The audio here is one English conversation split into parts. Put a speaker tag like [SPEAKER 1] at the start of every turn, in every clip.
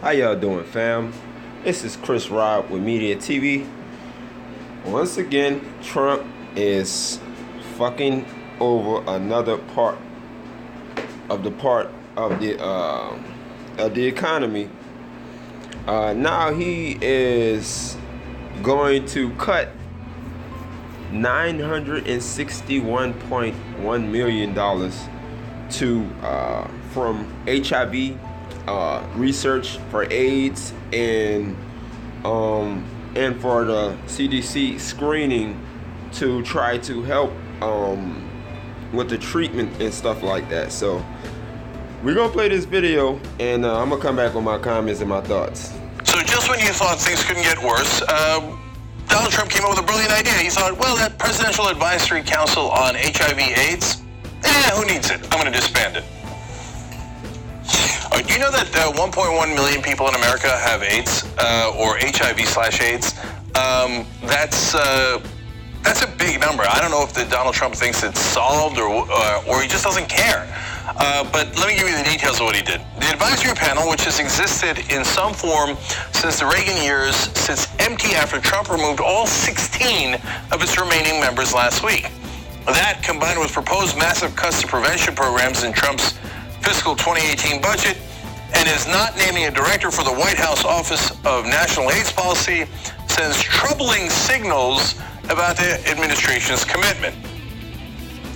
[SPEAKER 1] How y'all doing, fam? This is Chris Rob with Media TV. Once again, Trump is fucking over another part of the economy. Now he is going to cut $961.1 million from HIV research for AIDS and for the CDC screening to try to help with the treatment and stuff like that. So we're gonna play this video and I'm gonna come back with my comments and my thoughts.
[SPEAKER 2] So just when you thought things couldn't get worse, Donald Trump came up with a brilliant idea. He thought, well, that Presidential Advisory Council on HIV/AIDS, who needs it? I'm going to disband it. Do you know that 1.1 million people in America have AIDS, or HIV/AIDS? That's a big number. I don't know if Donald Trump thinks it's solved or he just doesn't care. But let me give you the details of what he did. The advisory panel, which has existed in some form since the Reagan years, sits empty after Trump removed all 16 of its remaining members last week. That, combined with proposed massive cuts to prevention programs in Trump's fiscal 2018 budget, and is not naming a director for the White House Office of National AIDS Policy, sends troubling signals about the administration's commitment.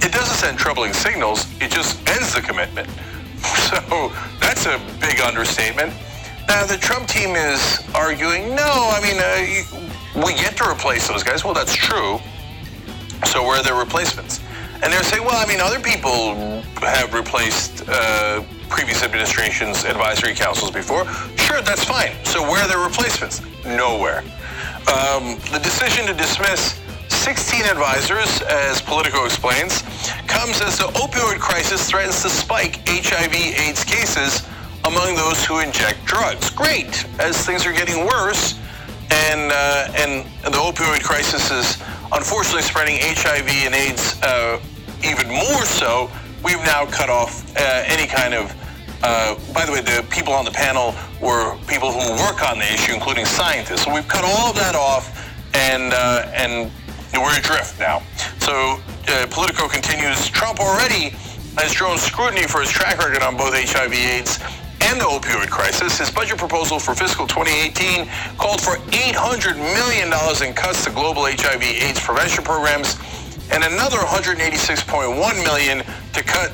[SPEAKER 2] It doesn't send troubling signals, it just ends the commitment. So that's a big understatement. Now, the Trump team is arguing, we get to replace those guys. Well, that's true. So where are their replacements? And they're saying, other people have replaced previous administration's advisory councils before. Sure, that's fine. So where are their replacements? Nowhere. The decision to dismiss 16 advisors, as Politico explains, comes as the opioid crisis threatens to spike HIV/AIDS cases among those who inject drugs. Great, as things are getting worse, and the opioid crisis is unfortunately spreading HIV and AIDS even more so. We've now cut off any kind of. By the way, the people on the panel were people who work on the issue, including scientists. So we've cut all of that off, and we're adrift now. So Politico continues, Trump already has drawn scrutiny for his track record on both HIV/AIDS and the opioid crisis. His budget proposal for fiscal 2018 called for $800 million in cuts to global HIV/AIDS prevention programs and another $186.1 million to cut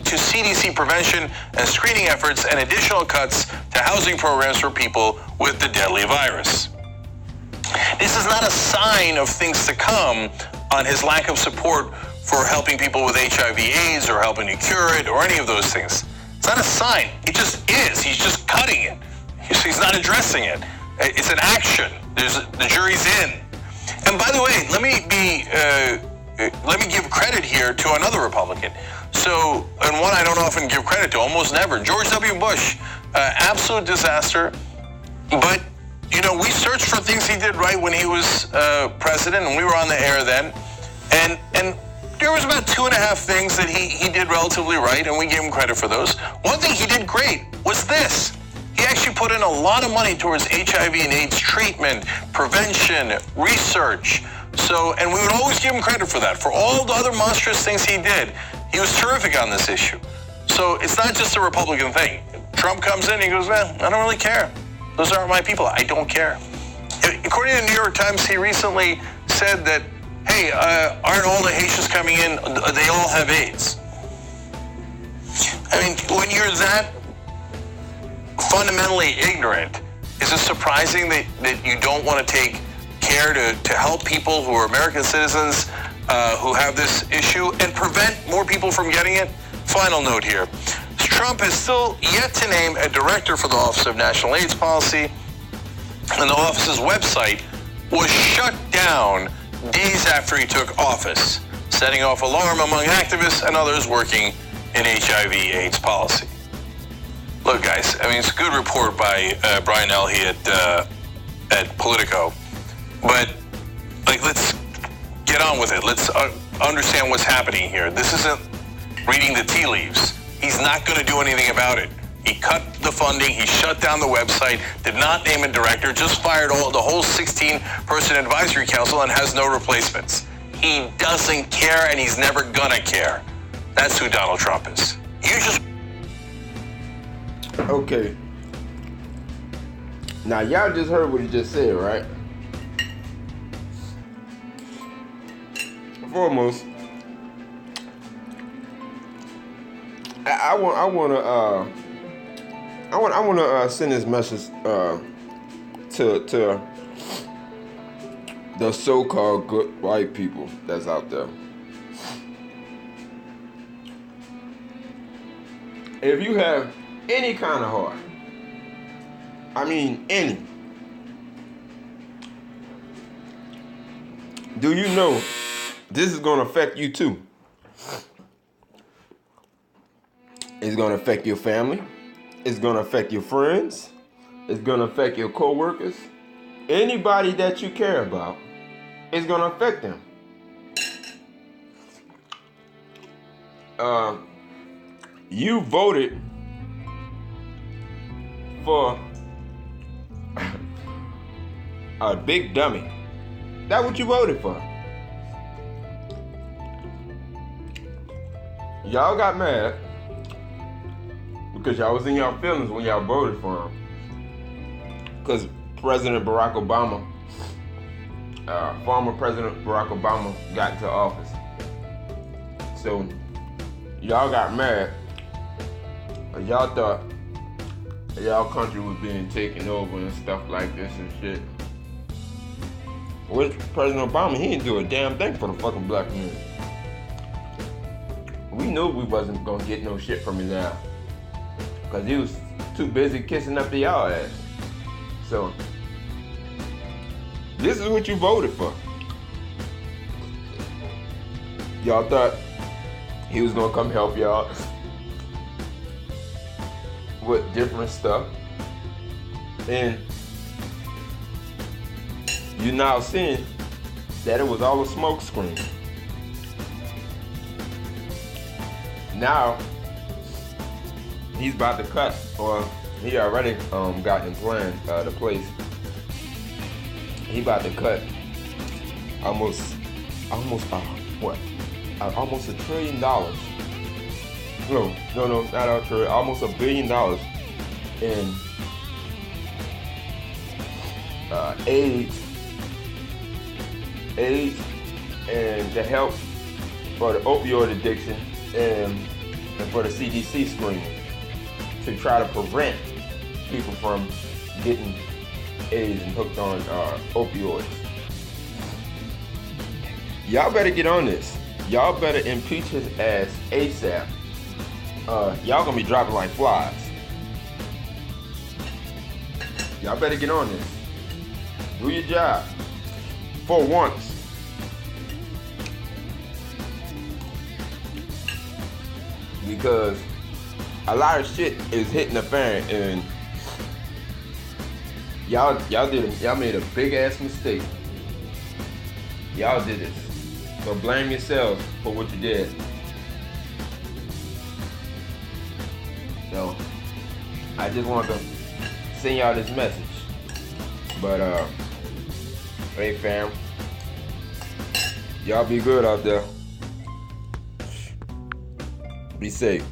[SPEAKER 2] to CDC prevention and screening efforts and additional cuts to housing programs for people with the deadly virus. This is not a sign of things to come on his lack of support for helping people with HIV/AIDS or helping to cure it or any of those things. It's not a sign. It just is. He's just cutting it. He's not addressing it. It's an action. The jury's in. And by the way, let me give credit here to another Republican. So, and one I don't often give credit to, almost never, George W. Bush, absolute disaster. But we searched for things he did right when he was president, and we were on the air then. And there was about 2.5 things that he did relatively right, and we gave him credit for those. One thing he did great was this. He actually put in a lot of money towards HIV and AIDS treatment, prevention, research. So, and we would always give him credit for that. For all the other monstrous things he did, he was terrific on this issue. So it's not just a Republican thing. Trump comes in and he goes, I don't really care. Those aren't my people. I don't care. According to the New York Times, he recently said that, hey, aren't all the Haitians coming in, they all have AIDS? I mean, when you're that fundamentally ignorant, is it surprising that you don't want to take care to help people who are American citizens who have this issue and prevent more people from getting it? Final note here. Trump has still yet to name a director for the Office of National AIDS Policy, and the office's website was shut down days after he took office, setting off alarm among activists and others working in HIV/AIDS policy. Look, guys, it's a good report by Brian Elhey at Politico, but let's get on with it. Let's understand what's happening here. This isn't reading the tea leaves. He's not going to do anything about it. He cut the funding, he shut down the website, did not name a director, just fired the whole 16-person advisory council and has no replacements. He doesn't care, and he's never gonna care. That's who Donald Trump is. You just...
[SPEAKER 1] Okay. Now, y'all just heard what he just said, right? Foremost, I want to send this message to the so-called good white people that's out there. If you have any kind of heart, I mean any, do you know this is going to affect you too? It's going to affect your family. It's going to affect your friends. It's going to affect your co-workers. Anybody that you care about, it's going to affect them. You voted for a big dummy. That's what you voted for. Y'all got mad because y'all was in y'all feelings when y'all voted for him. Because President Barack Obama, former President Barack Obama got into office. So y'all got mad. Y'all thought y'all country was being taken over and stuff like this and shit. With President Obama, he didn't do a damn thing for the fucking black community. We knew we wasn't gonna get no shit from his ass, cause he was too busy kissing up to y'all ass. So this is what you voted for. Y'all thought he was gonna come help y'all with different stuff, and you now seeing that it was all a smoke screen. Now he's about to cut, or he already got in plan the place. He about to cut almost $1 trillion. No, not a trillion. Almost $1 billion in AIDS, and the help for the opioid addiction, and for the CDC screening to try to prevent people from getting AIDS and hooked on opioids. Y'all better get on this. Y'all better impeach his ass ASAP. Y'all gonna be dropping like flies. Y'all better get on this. Do your job. For once. Because a lot of shit is hitting the fan, and y'all made a big ass mistake. Y'all did this. So blame yourselves for what you did. So I just want to send y'all this message. But hey fam, y'all be good out there. Be safe.